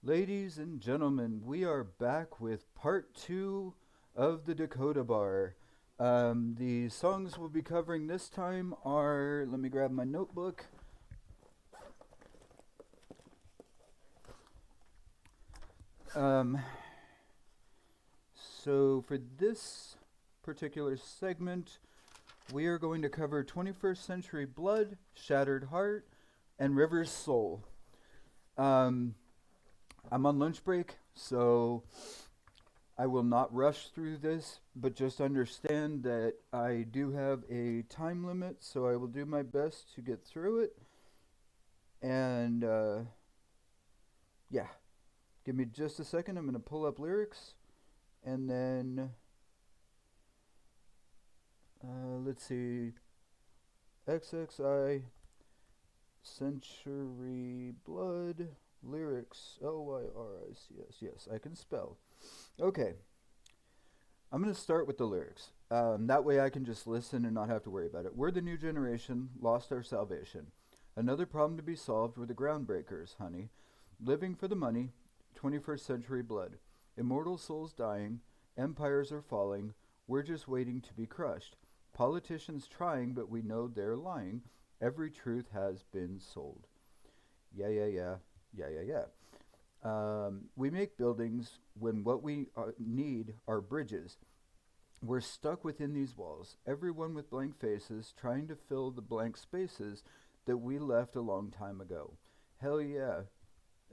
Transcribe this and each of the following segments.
Ladies and gentlemen, we are back with part two of the Dakota Bar. The songs we'll be covering this time are, let me grab my notebook. Um, so for this particular segment, we are going to cover 21st Century Blood, Shattered Heart, and River's Soul. I'm on lunch break, so I will not rush through this, but just understand that I do have a time limit, so I will do my best to get through it. And, yeah, give me just a second. I'm going to pull up lyrics, and then, let's see, XXI, Century Blood, lyrics, Lyrics, yes, I can spell. Okay, I'm going to start with the lyrics. That way I can just listen and not have to worry about it. We're the new generation, lost our salvation. Another problem to be solved were the groundbreakers, honey. Living for the money, 21st century blood. Immortal souls dying, empires are falling, we're just waiting to be crushed. Politicians trying, but we know they're lying. Every truth has been sold. Yeah. We make buildings when what we need are bridges. We're stuck within these walls, everyone with blank faces, trying to fill the blank spaces that we left a long time ago. Hell yeah.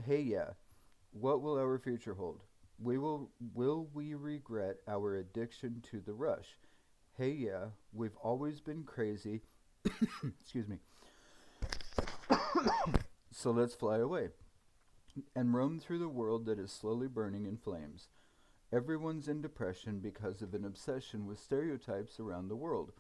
Hey yeah. What will our future hold? Will we regret our addiction to the rush? Hey yeah, we've always been crazy. Excuse me. So let's fly away and roam through the world that is slowly burning in flames. Everyone's in depression because of an obsession with stereotypes around the world.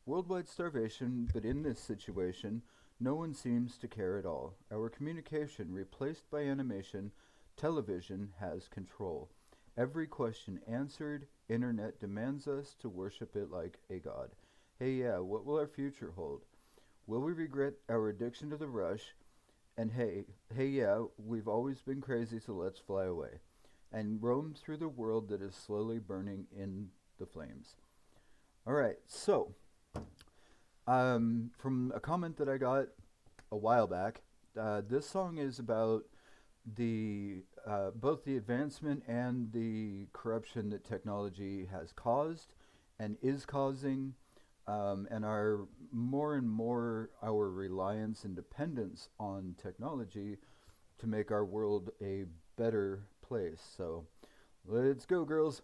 Worldwide starvation, but in this situation, no one seems to care at all. Our communication, replaced by animation, television has control. Every question answered, internet demands us to worship it like a god. Hey yeah, what will our future hold? Will we regret our addiction to the rush? And hey yeah, we've always been crazy, so let's fly away and roam through the world that is slowly burning in the flames. All right, so from a comment that I got a while back, this song is about the both the advancement and the corruption that technology has caused and is causing, and our more and more our reliance and dependence on technology to make our world a better place. So let's go, girls.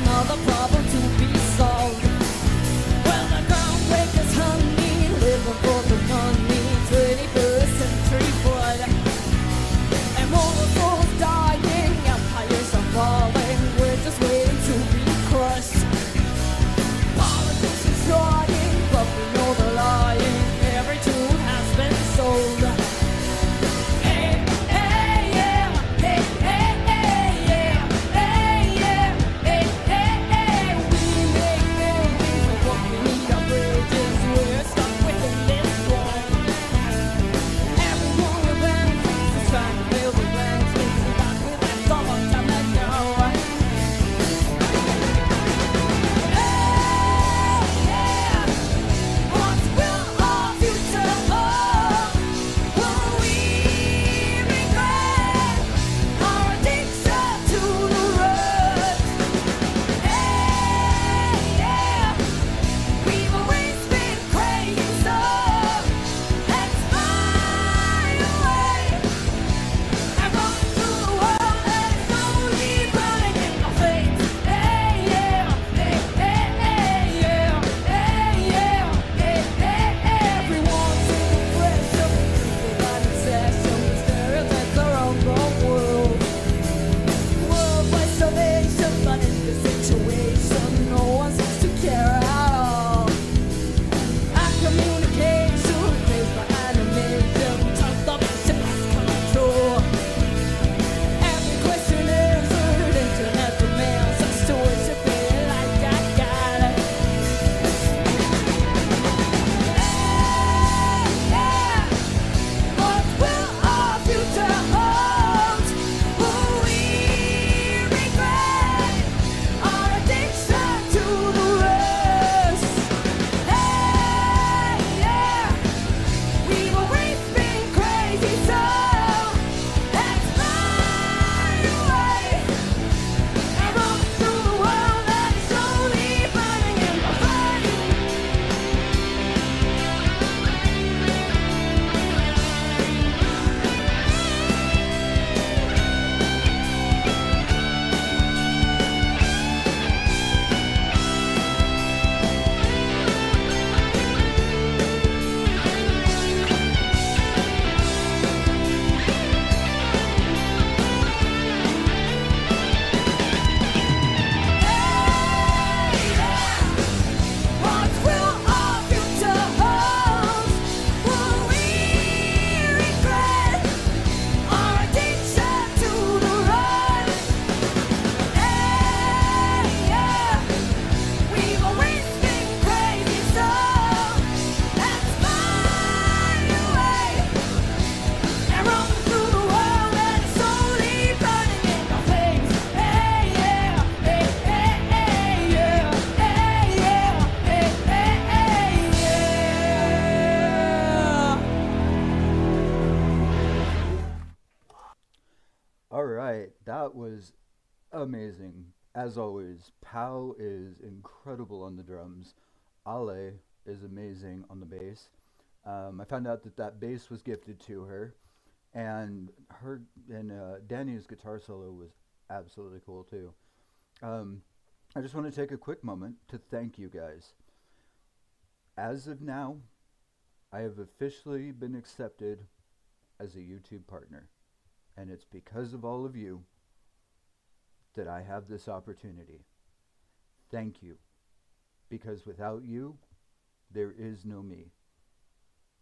Another problem to be solved. Well, the groundbreakers, honey, living for the money, 21st century blood, and more for That was amazing. As always, Pau is incredible on the drums. Ale is amazing on the bass. I found out that that bass was gifted to her, and her and Danny's guitar solo was absolutely cool too. Um, I just want to take a quick moment to thank you guys. As of now, I have officially been accepted as a YouTube partner, and it's because of all of you that I have this opportunity. Thank you, because without you, there is no me.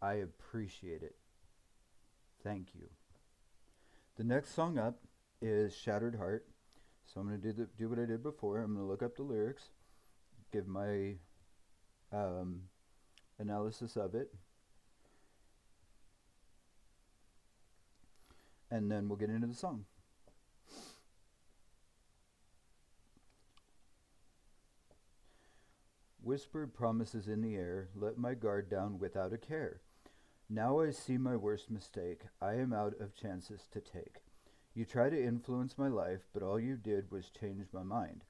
I appreciate it. Thank you. The next song up is Shattered Heart. So I'm going to do what I did before. I'm going to look up the lyrics, give my um, analysis of it, and then we'll get into the song. Whispered promises in the air, let my guard down without a care. Now I see my worst mistake, I am out of chances to take. You try to influence my life, but all you did was change my mind.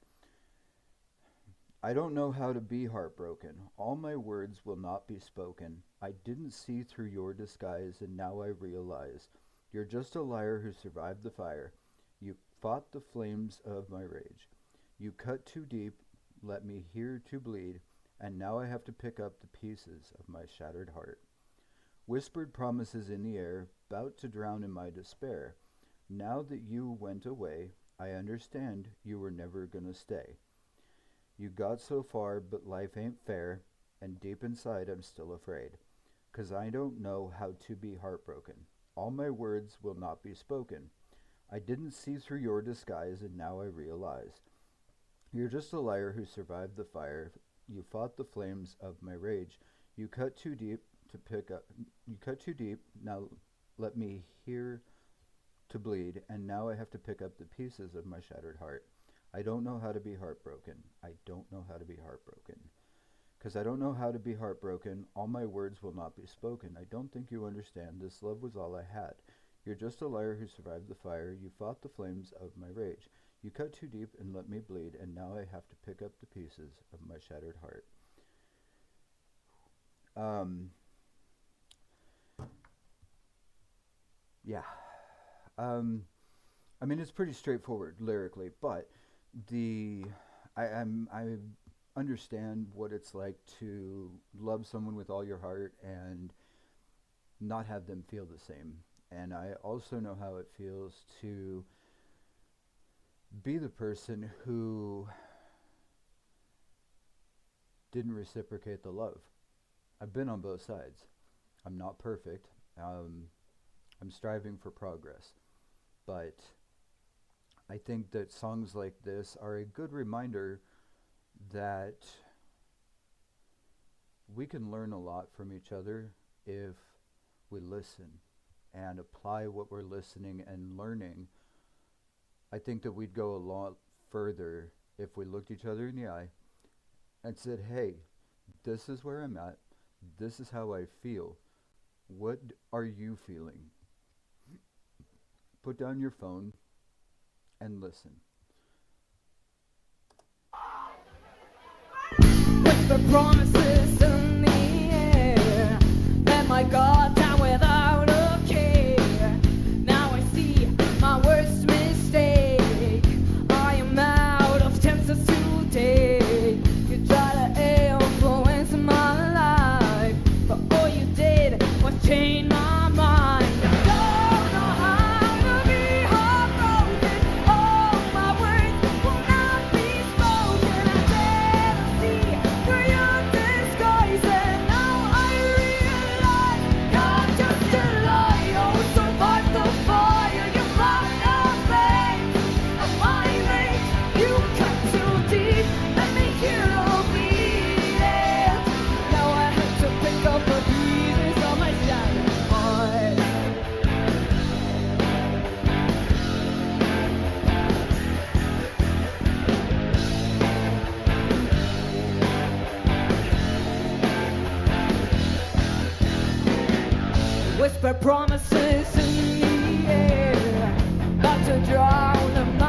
I don't know how to be heartbroken, all my words will not be spoken. I didn't see through your disguise, and now I realize. You're just a liar who survived the fire. You fought the flames of my rage. You cut too deep, let me hear to bleed, and now I have to pick up the pieces of my shattered heart. Whispered promises in the air, bout to drown in my despair. Now that you went away, I understand you were never gonna stay. You got so far, but life ain't fair, and deep inside I'm still afraid. 'Cause I don't know how to be heartbroken. All my words will not be spoken. I didn't see through your disguise, and now I realize. You're just a liar who survived the fire. You fought the flames of my rage. You cut too deep to pick up. You cut too deep. Now let me hear to bleed, and now I have to pick up the pieces of my shattered heart. I don't know how to be heartbroken. I don't know how to be heartbroken. 'Cause I don't know how to be heartbroken. All my words will not be spoken. I don't think you understand. This love was all I had. You're just a liar who survived the fire. You fought the flames of my rage. You cut too deep and let me bleed, and now I have to pick up the pieces of my shattered heart. Yeah. Um, I mean, it's pretty straightforward lyrically, but the I understand what it's like to love someone with all your heart and not have them feel the same. And I also know how it feels to be the person who didn't reciprocate the love. I've been on both sides. I'm not perfect. I'm striving for progress. But I think that songs like this are a good reminder that we can learn a lot from each other if we listen and apply what we're listening and learning. I think that we'd go a lot further if we looked each other in the eye and said, hey, this is where I'm at. This is how I feel. What are you feeling? Put down your phone and listen. Whisper promises in the air. Let my guard down without a care. Now I see my worst mistake. I am out of chances to take. You try to influence my life, but all you did was change my mind. I don't know how to be heartbroken. All my words will not be spoken. I didn't see through your disguise, and now I realize you're just a liar who survived the fire. You fought the flames of my rage. You cut too deep, let me hear a bleeding. Now I have to pick up the pieces of my shattered heart. Whisper promises in the air, not to drown them.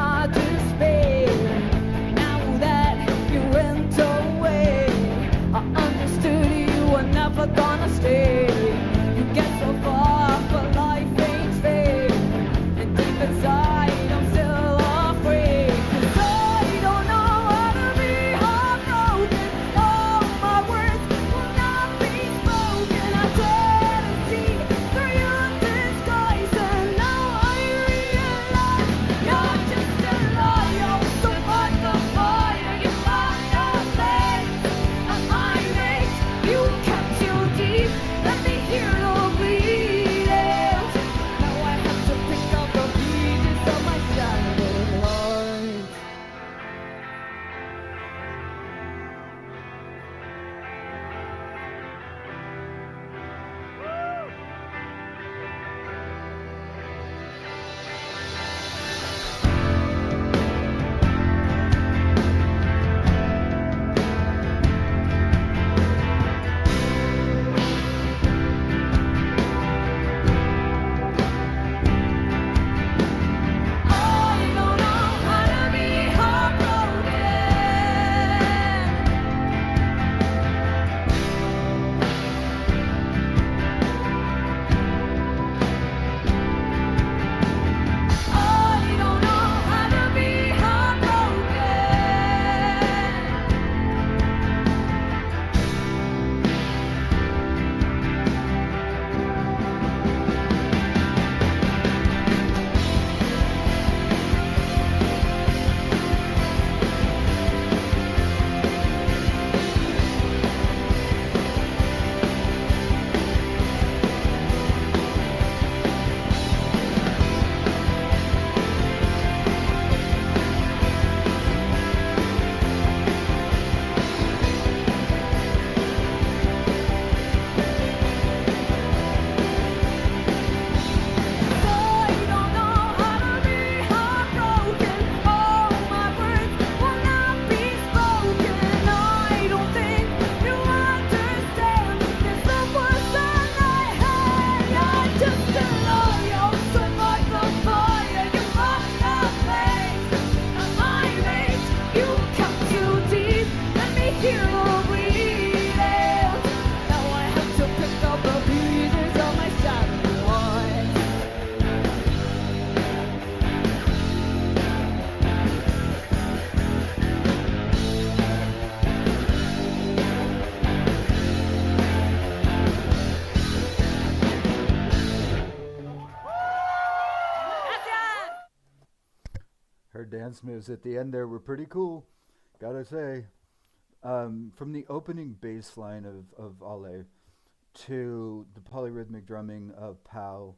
Her dance moves at the end there were pretty cool, gotta say. From the opening bass line of Ale to the polyrhythmic drumming of Pow,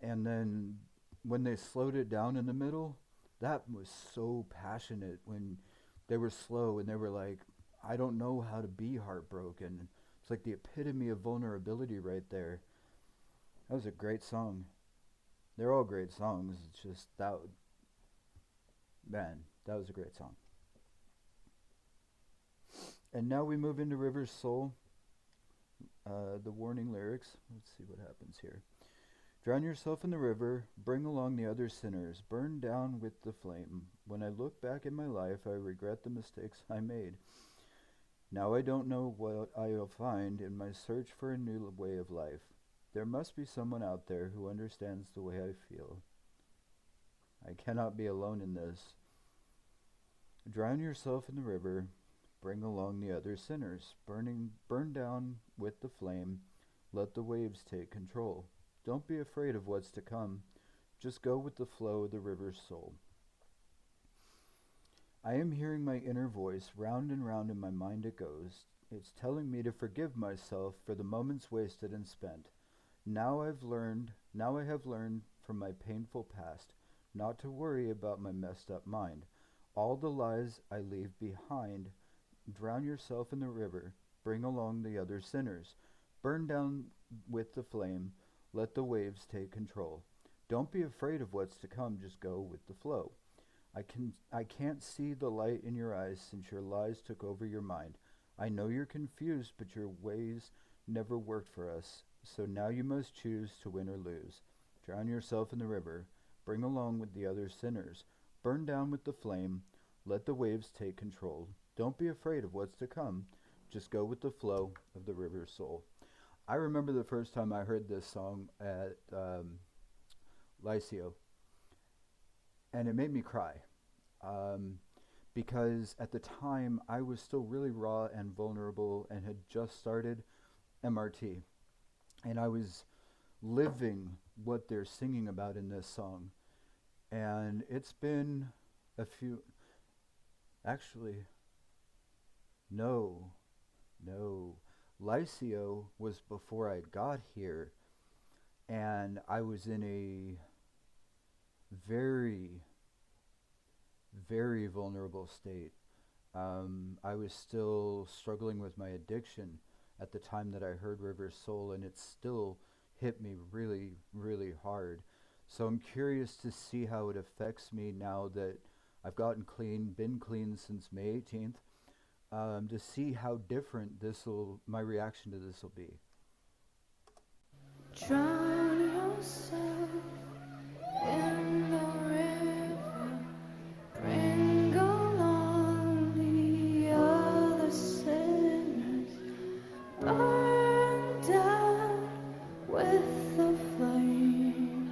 and then when they slowed it down in the middle, that was so passionate when they were slow and they were like, I don't know how to be heartbroken. It's like the epitome of vulnerability right there. That was a great song. They're all great songs. It's just that, man, that was a great song. And now we move into River's Soul, the warning lyrics. Let's see what happens here. Drown yourself in the river, bring along the other sinners, burn down with the flame. When I look back in my life, I regret the mistakes I made. Now I don't know what I'll find in my search for a new way of life. There must be someone out there who understands the way I feel. I cannot be alone in this. Drown yourself in the river, bring along the other sinners, burn down with the flame, let the waves take control. Don't be afraid of what's to come. Just go with the flow of the river's soul. I am hearing my inner voice, round and round in my mind it goes. It's telling me to forgive myself for the moments wasted and spent. Now I have learned from my painful past not to worry about my messed up mind. All the lies I leave behind. Drown yourself in the river, bring along the other sinners. Burn down with the flame, let the waves take control. Don't be afraid of what's to come, just go with the flow. I can't see the light in your eyes since your lies took over your mind. I know you're confused, but your ways never worked for us. So now you must choose to win or lose. Drown yourself in the river, bring along with the other sinners. Burn down with the flame, let the waves take control. Don't be afraid of what's to come, just go with the flow of the river's soul. I remember the first time I heard this song at Lycio, and it made me cry. Because at the time I was still really raw and vulnerable and had just started MRT. And I was living what they're singing about in this song. And it's been a few, actually, no. Lycio was before I got here. And I was in a very, very vulnerable state. I was still struggling with my addiction at the time that I heard River's Soul, and it still hit me really, really hard. So I'm curious to see how it affects me now that I've gotten clean, been clean since May 18th, to see how different my reaction to this will be. Drown yourself in the river, bring along the other sinners, burn down with the flame.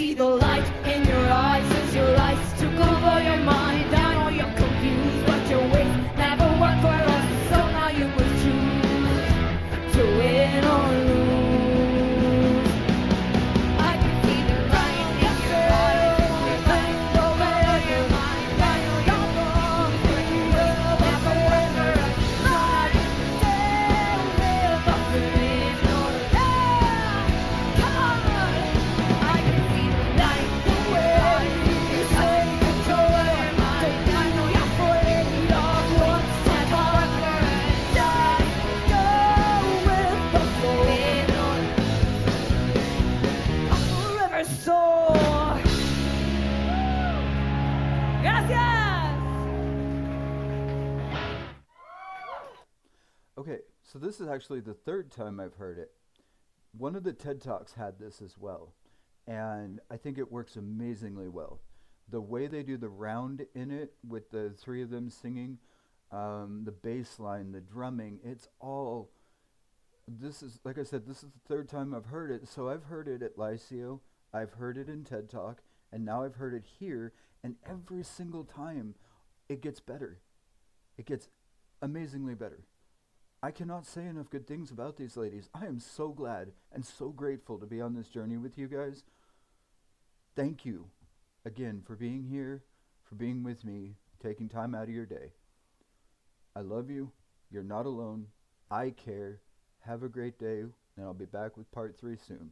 see the light in your eyes as your lies took over your mind. I know you're confused, but your ways never work for us. So now you must choose to win or lose. I can see the light in your eyes, your light over your mind. I know you're wrong, but you will never work for us. So now you must live up to win or lose. Come on! I can see the light in your eyes. You say control your mind. I know you're afraid of what's never work for us. Just go with the flow. Win or forever soar. Gracias. Okay, so this is actually the third time I've heard it. One of the TED Talks had this as well, and I think it works amazingly well. The way they do the round in it with the three of them singing, the bass line, the drumming, it's all. This is, like I said, this is the third time I've heard it. So I've heard it at Lycio, I've heard it in TED Talk, and now I've heard it here, and every single time it gets better. It gets amazingly better. I cannot say enough good things about these ladies. I am so glad and so grateful to be on this journey with you guys. Thank you again for being here, for being with me, taking time out of your day. I love you. You're not alone. I care. Have a great day, and I'll be back with part 3 soon.